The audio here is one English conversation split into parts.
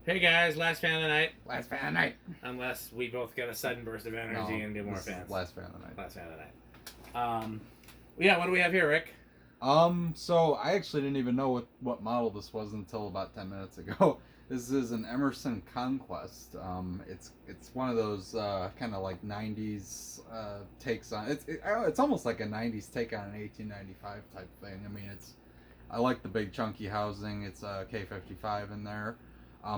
Hey guys, last fan of the night. Last fan of the night. Unless we both get a sudden burst of energy and do more fans. Last fan of the night. Last fan of the night. Yeah, what do we have here, Rick? So I actually didn't even know what model this was until about 10 minutes ago. This is an Emerson Conquest. It's one of those kind of like 90s takes on it's almost like a 90s take on an 1895 type thing. I mean, I like the big chunky housing. It's a K55 in there.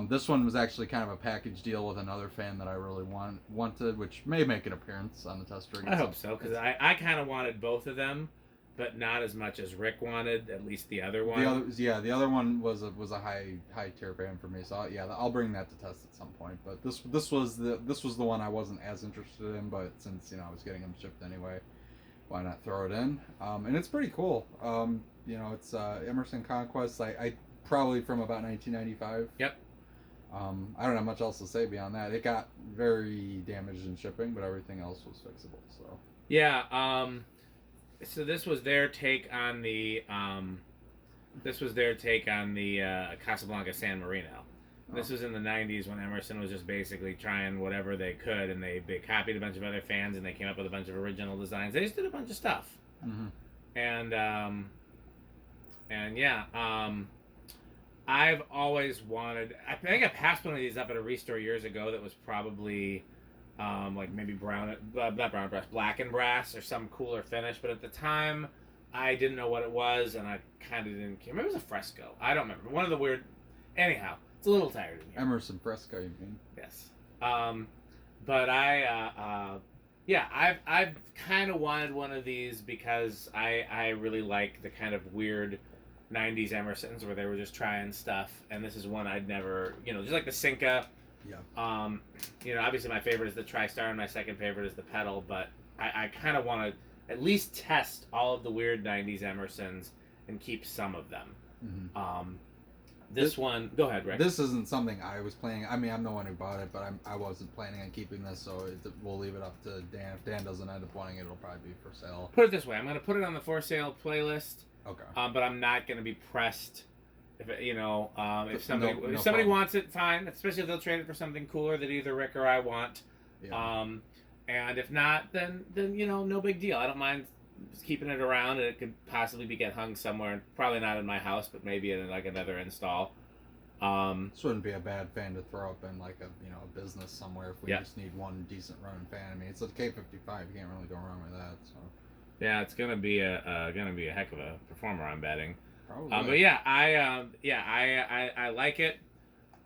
This one was actually kind of a package deal with another fan that I really wanted, which may make an appearance on the test rig. I hope so, because I kind of wanted both of them, but not as much as Rick wanted. At least the other one. The other one was a high tier fan for me. So I'll bring that to test at some point. But this was the one I wasn't as interested in. But since I was getting them shipped anyway, why not throw it in? And it's pretty cool. It's Emerson Conquest. I probably from about 1995. Yep. I don't have much else to say beyond that. It got very damaged in shipping, but everything else was fixable. So yeah. So this was their take on the Casablanca San Marino. This was in the 90s when Emerson was just basically trying whatever they could, and they copied a bunch of other fans, and they came up with a bunch of original designs. They just did a bunch of stuff. Mm-hmm. And yeah, I've always wanted. I think I passed one of these up at a restore years ago. That was probably like maybe black and brass or some cooler finish. But at the time, I didn't know what it was, and I kind of didn't care. Maybe it was a fresco. I don't remember. One of the weird. Anyhow, it's a little tired in here. Emerson fresco, you mean? Yes. But I've kind of wanted one of these because I really like the kind of weird 90s Emersons where they were just trying stuff, and this is one I'd never, just like the Cinca. Yeah. Obviously my favorite is the TriStar, and my second favorite is the Pedal, but I kind of want to at least test all of the weird 90s Emersons and keep some of them. Mm-hmm. This one, go ahead, Rick. This isn't something I was planning. I mean, I'm the one who bought it, but I wasn't planning on keeping this, so we'll leave it up to Dan. If Dan doesn't end up wanting it, it'll probably be for sale. Put it this way, I'm going to put it on the for sale playlist. Okay. But I'm not going to be pressed. If somebody problem. wants it, fine. Especially if they'll trade it for something cooler that either Rick or I want. Yeah. And if not, then no big deal. I don't mind keeping it around, and it could possibly get hung somewhere. Probably not in my house, but maybe in like another install. This wouldn't be a bad fan to throw up in like a business somewhere if we just need one decent running fan. I mean, it's a K55. You can't really go wrong with that. So. Yeah, it's gonna be a heck of a performer, I'm betting. Probably. But yeah, I like it.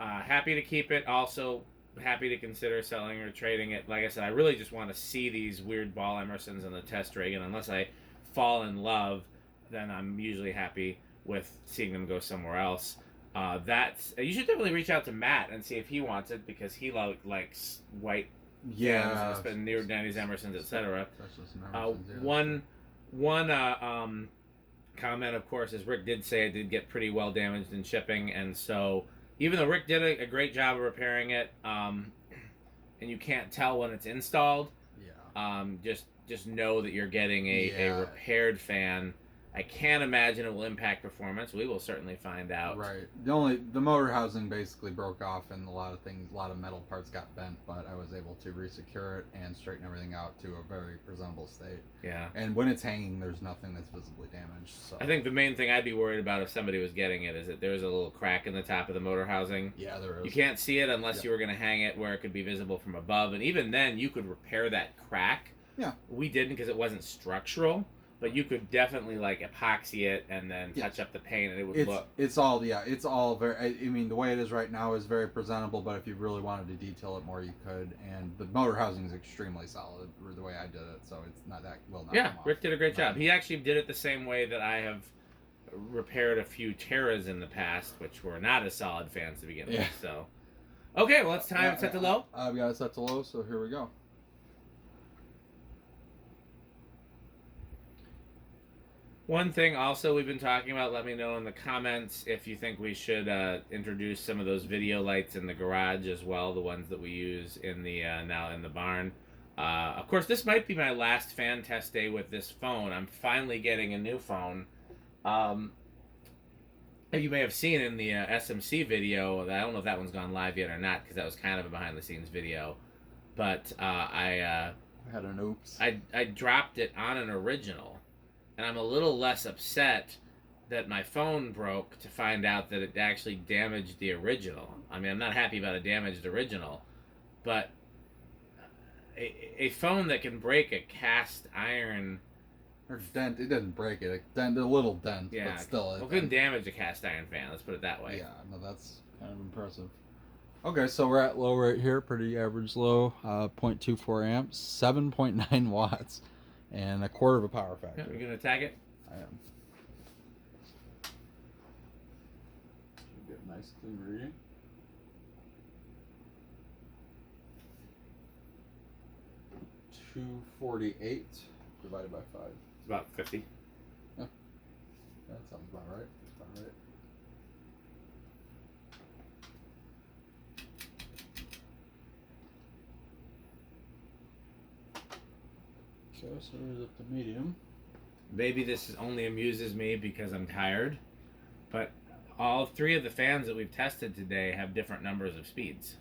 Happy to keep it. Also happy to consider selling or trading it. Like I said, I really just want to see these weird ball Emersons on the test rig, and unless I fall in love, then I'm usually happy with seeing them go somewhere else. You should definitely reach out to Matt and see if he wants it, because he likes white. Yeah, and near Danny's Emersons, etc. One comment, of course, is Rick did say it did get pretty well damaged in shipping, and so even though Rick did a great job of repairing it, and you can't tell when it's installed, just know that you're getting a repaired fan. I can't imagine it will impact performance. We will certainly find out. Right. The motor housing basically broke off, and a lot of metal parts got bent, but I was able to resecure it and straighten everything out to a very presentable state. Yeah. And when it's hanging, there's nothing that's visibly damaged. So I think the main thing I'd be worried about if somebody was getting it is that there's a little crack in the top of the motor housing. Yeah, there is. You can't see it unless you were going to hang it where it could be visible from above, and even then, you could repair that crack. Yeah. We didn't because it wasn't structural. But you could definitely epoxy it and then touch up the paint, and it would look. It's all very. I mean, the way it is right now is very presentable. But if you really wanted to detail it more, you could. And the motor housing is extremely solid, the way I did it. So it's not that well. Yeah, Rick did a great job. He actually did it the same way that I have repaired a few Terras in the past, which were not as solid fans to begin with. So, okay, well, it's time to set to low. I've got it set to low, so here we go. One thing also we've been talking about, let me know in the comments if you think we should introduce some of those video lights in the garage as well, the ones that we use in the now in the barn. Of course, this might be my last fan test day with this phone. I'm finally getting a new phone. You may have seen in the SMC video. I don't know if that one's gone live yet or not because that was kind of a behind the scenes video. But I had an oops. I dropped it on an original, and I'm a little less upset that my phone broke to find out that it actually damaged the original. I mean, I'm not happy about a damaged original, but a phone that can break a cast iron or dent, it didn't break it. A little dent, yeah, but still. Well, couldn't damage a cast iron fan. Let's put it that way. Yeah, no, that's kind of impressive. Okay, so we're at low right here, pretty average low, 0.24 amps, 7.9 watts, and a quarter of a power factor. Yeah, you're gonna attack it? I am. Should get a nice clean reading. $248 divided by 5. It's about 50. Yeah, that sounds about right. That's about right. So it's up to medium. Maybe this only amuses me because I'm tired, but all three of the fans that we've tested today have different numbers of speeds.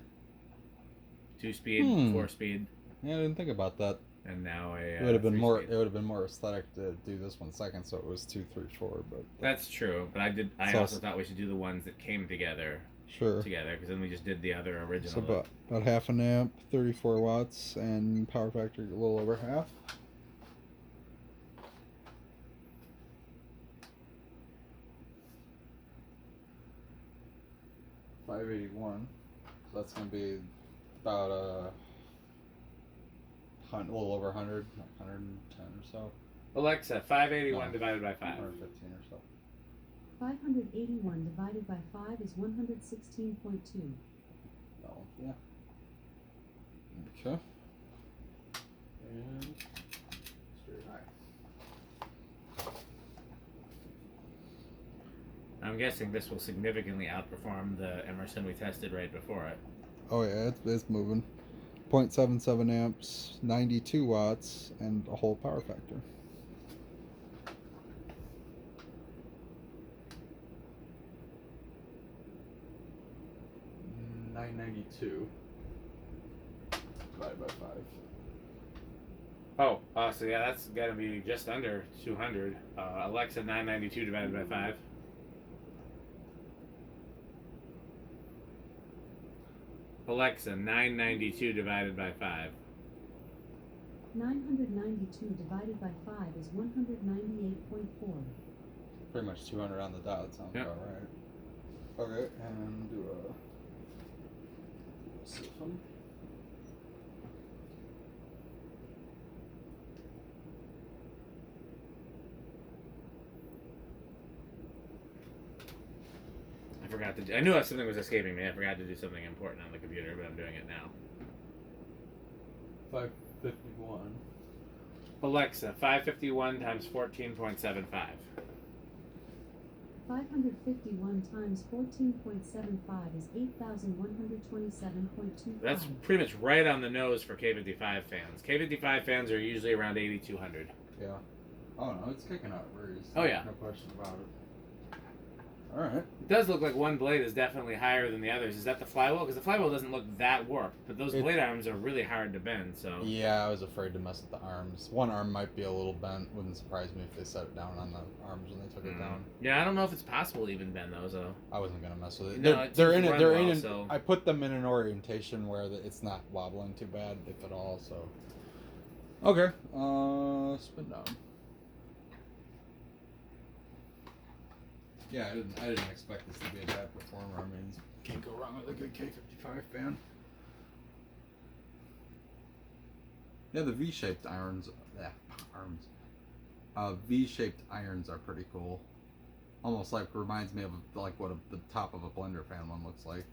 2-speed, 4-speed. Yeah, I didn't think about that. And now it would have been more. speed. It would have been more aesthetic to do this one second, so it was 2, 3, 4. But that's true. But I also thought we should do the ones that came together. Sure. Together, because then we just did the other original. So about half an amp, 34 watts, and power factor a little over half. $581. So that's gonna be about a little over 100, 110 or so. Alexa, 581 divided by 5. 115 or so. 581 divided by 5 is 116.2. Oh, yeah. Okay. And straight high. I'm guessing this will significantly outperform the Emerson we tested right before it. Oh yeah, it's moving. 0.77 amps, 92 watts, and a whole power factor. $992 divided by 5. Oh, so yeah, that's gotta be just under 200. Alexa, 992 divided by 5. Alexa, 992 divided by 5. 992 divided by 5 is 198.4. Pretty much 200 on the dot, sounds Yep. about right. Okay, and do a siphon. I knew something was escaping me. I forgot to do something important on the computer, but I'm doing it now. 551. Alexa, 551 times 14.75. 551 times 14.75 is 8,127.25. That's pretty much right on the nose for K55 fans. K55 fans are usually around 8,200. Yeah. Oh no, it's kicking out breeze. Oh yeah. No question about it. Alright. It does look like one blade is definitely higher than the others. Is that the flywheel? Because the flywheel doesn't look that warped, but those blade arms are really hard to bend, so... Yeah, I was afraid to mess with the arms. One arm might be a little bent. Wouldn't surprise me if they set it down on the arms when they took it down. Yeah, I don't know if it's possible to even bend those, though. I wasn't going to mess with it. No, they're in well, it. So... I put them in an orientation where it's not wobbling too bad, if at all, so... Okay. Spin down. Yeah, I didn't expect this to be a bad performer. I mean, can't go wrong with a good K55 fan. Yeah, the V-shaped V-shaped irons are pretty cool. Almost like reminds me of like what the top of a blender fan one looks like.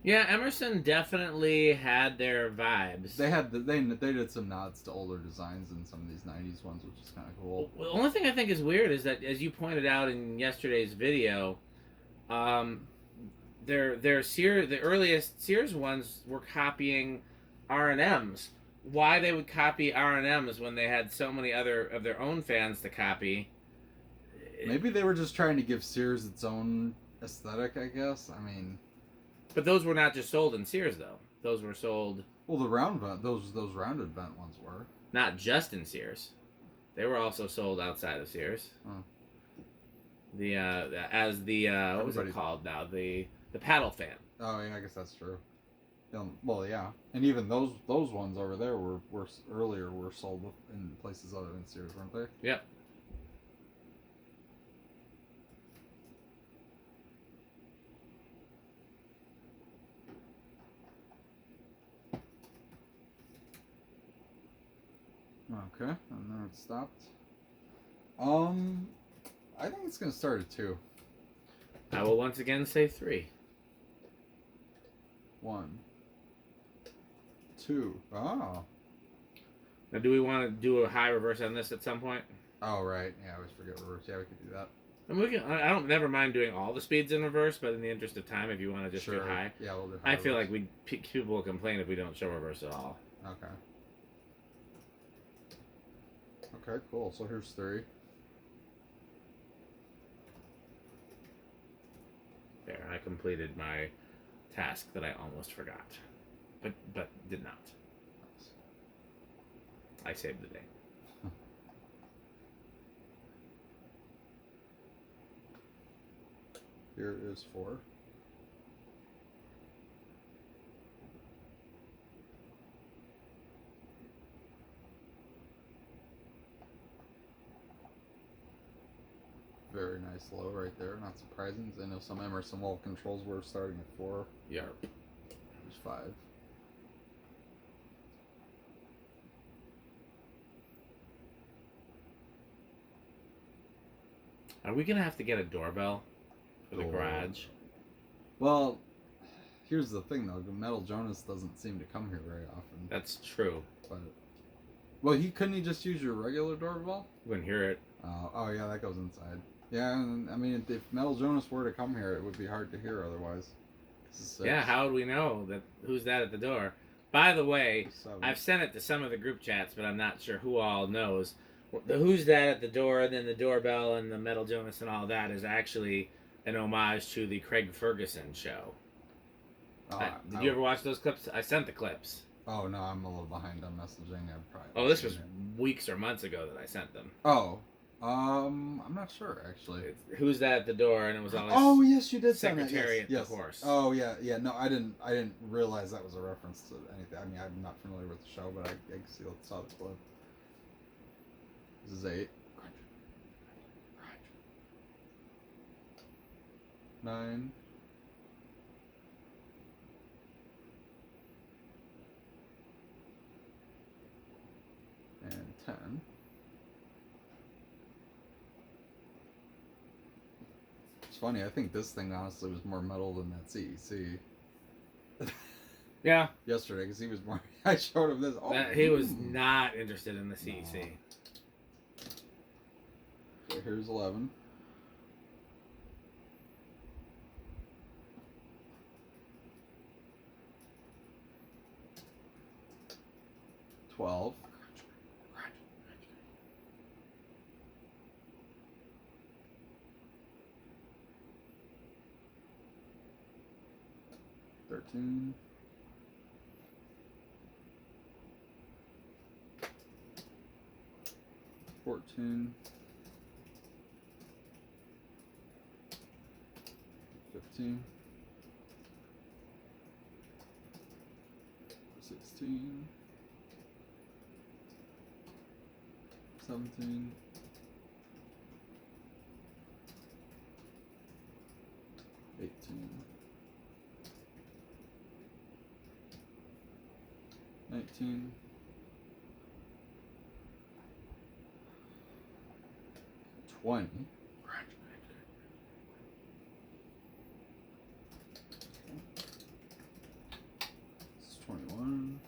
Yeah, Emerson definitely had their vibes. They did some nods to older designs in some of these '90s ones, which is kind of cool. Well, the only thing I think is weird is that, as you pointed out in yesterday's video, the earliest Sears ones were copying R&Ms. Why they would copy R&Ms when they had so many other of their own fans to copy Maybe they were just trying to give Sears its own aesthetic, I guess. I mean, But those were not just sold in Sears, though. Those were sold well, the round vent, those rounded vent ones were. not just in Sears. They were also sold outside of Sears. Oh. What was it called now? The paddle fan. Oh yeah, I guess that's true. Well, yeah, and even those ones over there were earlier were sold in places other than Sears, weren't they? Yep. Okay, and then it stopped. I think it's gonna start at 2. I will once again say 3. 1, 2. Oh. Now, do we want to do a high reverse on this at some point? Oh right, yeah, I always forget reverse. Yeah, we could do that. I mean, I don't never mind doing all the speeds in reverse, but in the interest of time, if you want to just do high, yeah, we'll do high. I feel reverse. like people will complain if we don't show reverse at all. Okay. Okay, cool. So here's 3. There, I completed my task that I almost forgot, but did not. I saved the day. Here is 4. Very nice low right there. Not surprising. I know some Emerson wall controls were starting at 4. Yarp. Here's 5. Are we gonna have to get a doorbell for the garage? Well, here's the thing though. Metal Jonas doesn't seem to come here very often. That's true. But well, couldn't he just use your regular doorbell? You wouldn't hear it. Oh yeah, that goes inside. Yeah, and I mean, if Metal Jonas were to come here, it would be hard to hear otherwise. Yeah, how would we know that? Who's that at the door? By the way, 7. I've sent it to some of the group chats, but I'm not sure who all knows. The who's that at the door, and then the doorbell, and the Metal Jonas, and all that is actually an homage to the Craig Ferguson show. Did you ever watch those clips? I sent the clips. Oh no, I'm a little behind on messaging. I've probably. Oh, this was weeks or months ago that I sent them. Oh, I'm not sure actually. Who's that at the door? And it was always. Oh yes, you did send that. Secretary Yes. at the horse. Oh yeah. No, I didn't realize that was a reference to anything. I mean, I'm not familiar with the show, but I saw the clip. This is 8. 9. And 10. It's funny, I think this thing honestly was more metal than that CEC. Yeah. Yesterday, because he was more. I showed him this. Oh, He was not interested in the CEC. No. So here's 11. $12. 13. 14. 15. 16. 17. 18. 19. 20. It's 21.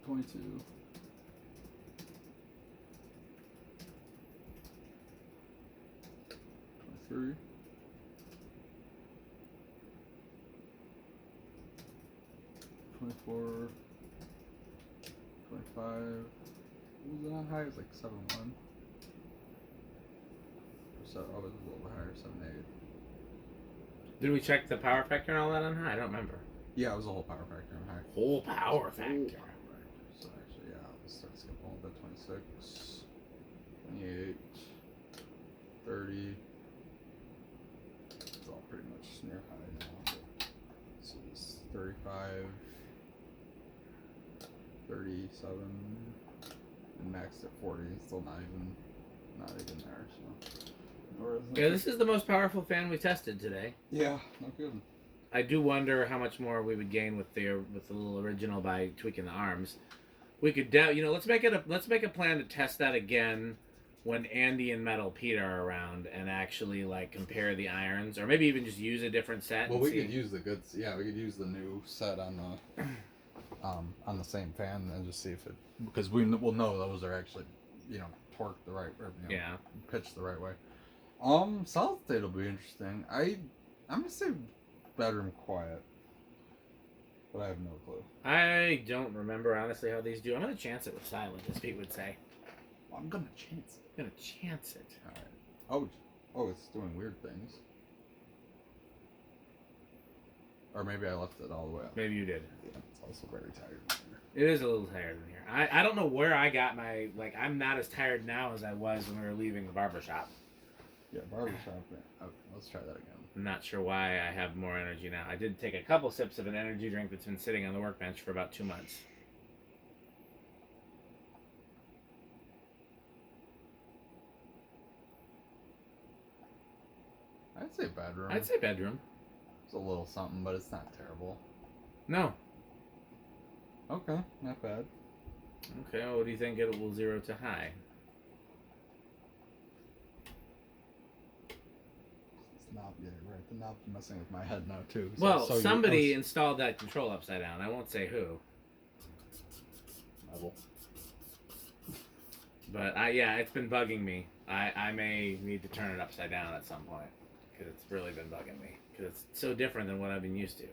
22. 23. 24. 25. Was it on high? It was like 7.1. So, oh, it was a little bit higher, 7.8. Did we check the power factor and all that on high? I don't remember. Yeah, it was a whole power factor on high. Whole power factor. So actually, yeah, let's start skipping a little bit. 26, 28, 30. It's all pretty much near high now. But so it's 35, 37, and maxed at 40. Still not even there. So. Yeah, this is the most powerful fan we tested today. Yeah, no kidding. I do wonder how much more we would gain with the little original by tweaking the arms. We could, let's make a plan to test that again when Andy and Metal Pete are around and actually like compare the irons, or maybe even just use a different set. Well, we could use the good. Yeah, we could use the new set on the same fan and just see if it, because we'll know those are actually torqued the right, or pitched the right way. Solid state will be interesting. I'm gonna say bedroom quiet, but I have no clue. I don't remember honestly how these do. I'm gonna chance it with silent, as Pete would say. I'm gonna chance it. I'm gonna chance it. All right. Oh, it's doing weird things. Or maybe I left it all the way up. Maybe you did. Yeah, it's also very tired. It is a little tired in here. I don't know where I got my, I'm not as tired now as I was when we were leaving the barbershop. Yeah, barbershop. Okay, let's try that again. I'm not sure why I have more energy now. I did take a couple sips of an energy drink that's been sitting on the workbench for about 2 months. I'd say bedroom. I'd say bedroom. It's a little something, but it's not terrible. No. Okay, not bad. Okay, well, what do you think it will 0 to high? It's not, yeah, right. The knob's messing with my head now, too. Well, somebody installed that control upside down. I won't say who. Metal. But, it's been bugging me. I may need to turn it upside down at some point. Because it's really been bugging me. Because it's so different than what I've been used to.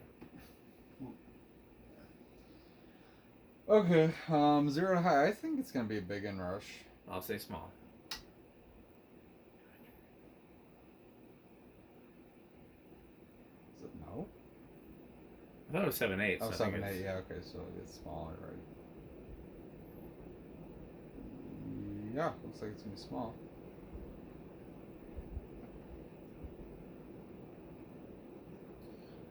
Okay, 0 to high. I think it's going to be a big inrush. I'll say small. Is it no? I thought it was 7/8. Oh, so 7/8, yeah, okay, so it's smaller, right? Yeah, looks like it's going to be small.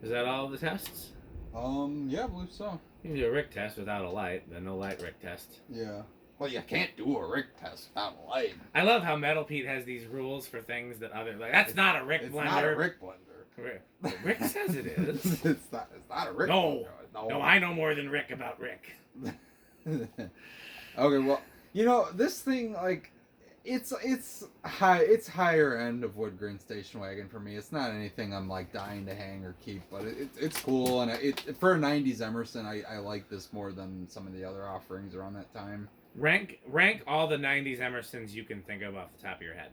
Is that all of the tests? Yeah, I believe so. You can do a Rick test without a light, the no light Rick test. Yeah. Well, you can't do a Rick test without a light. I love how Metal Pete has these rules for things that other that's not a Rick blender. It's not a Rick blender. Rick says it is. It's not a Rick no. blender. No, I know more than Rick about Rick. Okay, well, this thing, like, it's higher end of wood grain station wagon for me. It's not anything I'm like dying to hang or keep, but it's cool, and for a 90s Emerson, I like this more than some of the other offerings around that time. Rank all the 90s Emersons you can think of off the top of your head.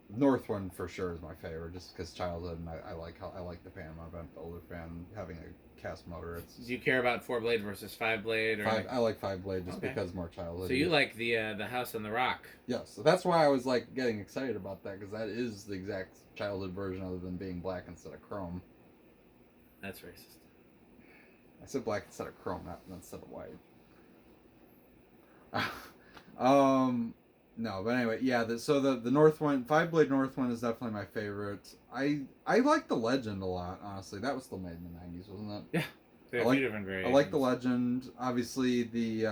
North one for sure is my favorite, just because childhood, and I like the Panama vent, the older fan having a cast motor. Do you care about 4-blade versus 5-blade? I like 5-blade just because more childhood. So you like the House on the Rock? Yes, so that's why I was like getting excited about that, because that is the exact childhood version, other than being black instead of chrome. That's racist. I said black instead of chrome, not instead of white. No, but anyway, yeah. So the North one, 5-blade North one is definitely my favorite. I like the Legend a lot, honestly. That was still made in the 90s, wasn't it? Yeah. There are a few different variations. I like the Legend. Obviously, the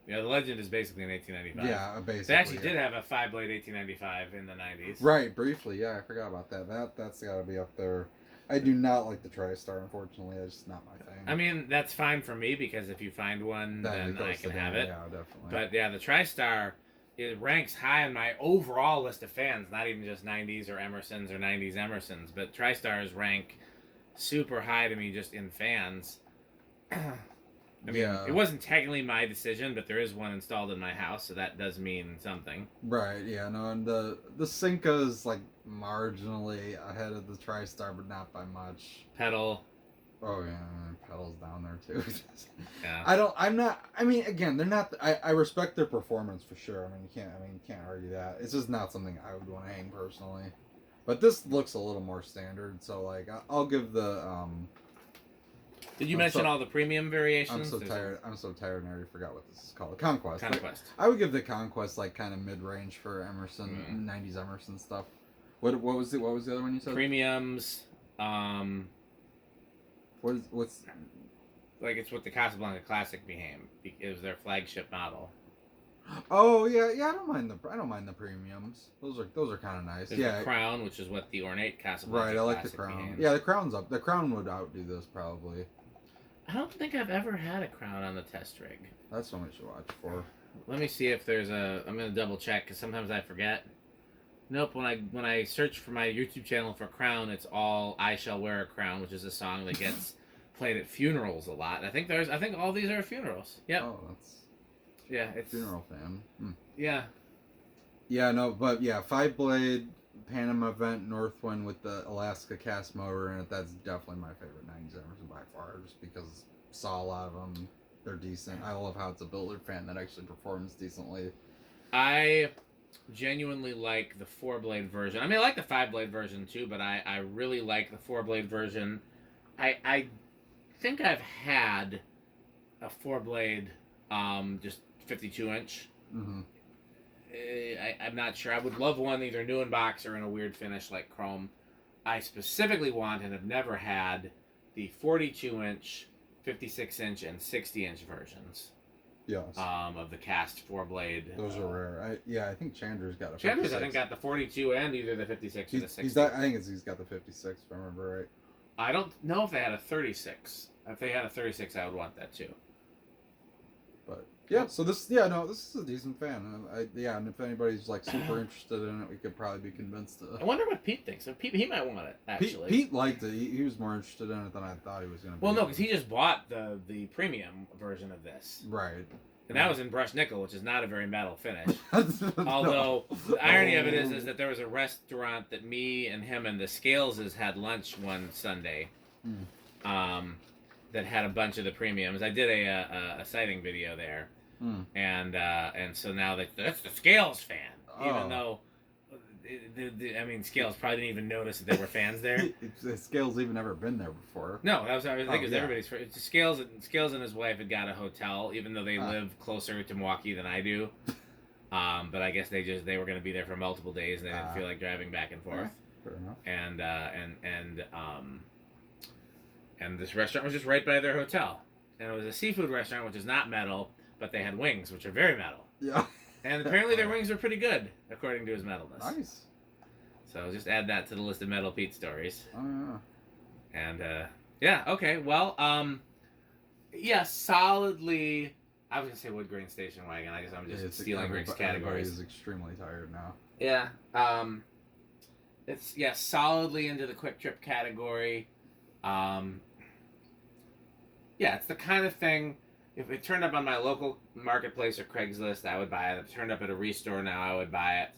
the Legend is basically an 1895. Yeah, basically. They actually did have a 5-blade 1895 in the 90s. Right, briefly. Yeah, I forgot about that. That's got to be up there. I do not like the TriStar, unfortunately. It's just not my thing. I mean, that's fine for me, because if you find one, then I can have it. Yeah, definitely. But yeah, the TriStar, it ranks high on my overall list of fans, not even just 90s or Emersons or 90s Emersons, but TriStars rank super high to me just in fans. I mean, it wasn't technically my decision, but there is one installed in my house, so that does mean something. Right, yeah, no, and the Cinca is like marginally ahead of the TriStar, but not by much. Pedal. Oh yeah, and pedals down there too. Yeah. I mean, again, they're not. I respect their performance for sure. I mean, you can't argue that. It's just not something I would want to hang personally. But this looks a little more standard, so like I'll give the. Did you I'm mention so- all the premium variations? I'm so There's tired. I'm so tired, and I already forgot what this is called. Conquest. Conquest. I would give the Conquest like kind of mid range for Emerson '90s Emerson stuff. What was it? What was the other one you said? Premiums. What's Like it's what the Casablanca Classic became. It was their flagship model. Oh yeah, I don't mind the premiums. Those are kind of nice. There's yeah, the Crown, which is what the ornate Casablanca right. I like the Classic Crown. became. Yeah, the Crown's up. The Crown would outdo this probably. I don't think I've ever had a Crown on the test rig. That's what we should watch for. Let me see if there's a. I'm gonna double check because sometimes I forget. Nope. When I search for my YouTube channel for Crown, it's all "I Shall Wear a Crown," which is a song that gets played at funerals a lot. I think all these are funerals. Yep. Oh, that's Yeah. It's funeral fan. Yeah. Yeah, no, but yeah, 5-blade Panama vent Northwind with the Alaska cast motor in it. That's definitely my favorite '90s Emerson by far, just because saw a lot of them. They're decent. I love how it's a builder fan that actually performs decently. I genuinely like the 4-blade version. I mean, I like the 5-blade version too, but I really like the 4-blade version. I think I've had a 4-blade, just 52-inch. Mm-hmm. I'm not sure. I would love one either new in box or in a weird finish like chrome. I specifically want and have never had the 42-inch, 56-inch, and 60-inch versions. Yes. Of the cast 4-blade. Those are rare. I think Chandra's got a 56. Chandler's, I think, got the 42 and either the 56 or the 60. I think he's got the 56, if I remember right. I don't know if they had a 36. If they had a 36, I would want that too. But yeah, so this is a decent fan. And if anybody's like super interested in it, we could probably be convinced to. I wonder what Pete thinks. Pete, he might want it actually. Pete liked it. He was more interested in it than I thought he was going to be. Well, no, because he just bought the premium version of this. Right. And that was in brushed nickel, which is not a very metal finish. Although the irony of it is that there was a restaurant that me and him and the Scaleses had lunch one Sunday, that had a bunch of the premiums. I did a sighting video there, and so now that's the Scales fan, even though. I mean, Scales probably didn't even notice that there were fans there. Scales even never been there before. No, that was I think it was everybody's. It's Scales and his wife had got a hotel, even though they live closer to Milwaukee than I do. But I guess they were going to be there for multiple days, and they didn't feel like driving back and forth. Fair enough. And this restaurant was just right by their hotel, and it was a seafood restaurant, which is not metal, but they had wings, which are very metal. Yeah. And apparently their wings are pretty good, according to his metalness. Nice. So just add that to the list of Metal Pete stories. Oh, yeah. And, yeah, okay, well, yeah, solidly, I was going to say wood grain station wagon. I guess I'm just stealing Rick's categories. He's extremely tired now. Yeah, it's, solidly into the quick trip category. Yeah, it's the kind of thing, if it turned up on my local marketplace or Craigslist, I would buy it. If it turned up at a restore now, I would buy it.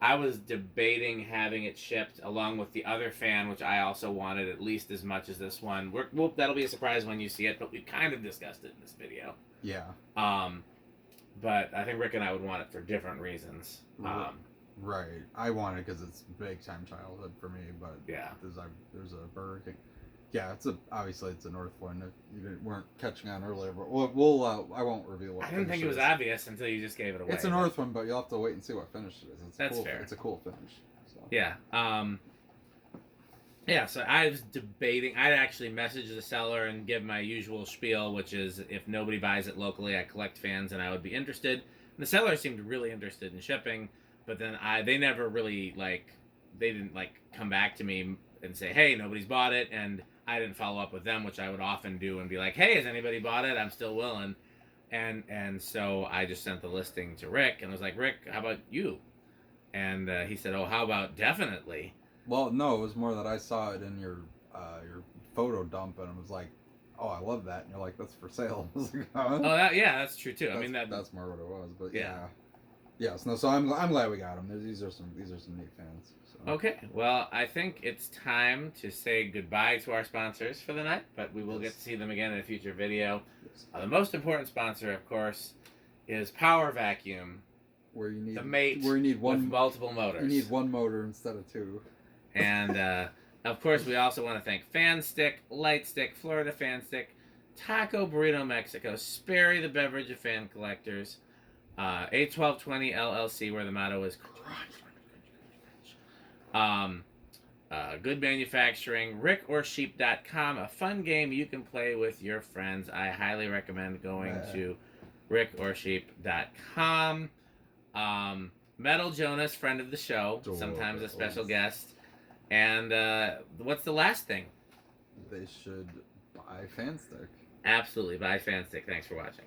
I was debating having it shipped along with the other fan, which I also wanted at least as much as this one. That'll be a surprise when you see it, but we kind of discussed it in this video. Yeah. But I think Rick and I would want it for different reasons. Right. I want it because it's big time childhood for me, but yeah, there's a Burger King. Yeah, obviously it's a Northwind. You weren't catching on earlier, but we'll I won't reveal what. I didn't think it was obvious until you just gave it away. It's a Northwind, but you'll have to wait and see what finish it is. That's fair. It's a cool finish. So. Yeah. Yeah. So I was debating. I'd actually message the seller and give my usual spiel, which is if nobody buys it locally, I collect fans and I would be interested. And the seller seemed really interested in shipping, but then they never really they didn't come back to me and say, hey, nobody's bought it, and I didn't follow up with them, which I would often do and be like, hey, has anybody bought it? I'm still willing. And so I just sent the listing to Rick and was like, Rick, how about you? And he said, oh, how about definitely? Well, no, it was more that I saw it in your photo dump and I was like, oh, I love that. And you're like, that's for sale. I was like, huh? Oh, yeah, that's true too. That's more what it was. But yeah. Yes. No. So I'm glad we got them. These are some neat fans. So. Okay, well, I think it's time to say goodbye to our sponsors for the night, but we will get to see them again in a future video. Yes. The most important sponsor, of course, is Power Vacuum, Where you need the mate where you need one with multiple motors. You need one motor instead of two. And, of course, we also want to thank Fan Stick, Light Stick, Florida Fan Stick, Taco Burrito Mexico, Sperry the Beverage of Fan Collectors, 81220 LLC, where the motto is Good Manufacturing, rickorsheep.com, a fun game you can play with your friends. I highly recommend going to rickorsheep.com. Metal Jonas, friend of the show, sometimes a special guest. And what's the last thing? They should buy Fan Stick. Absolutely, buy Fan Stick. Thanks for watching.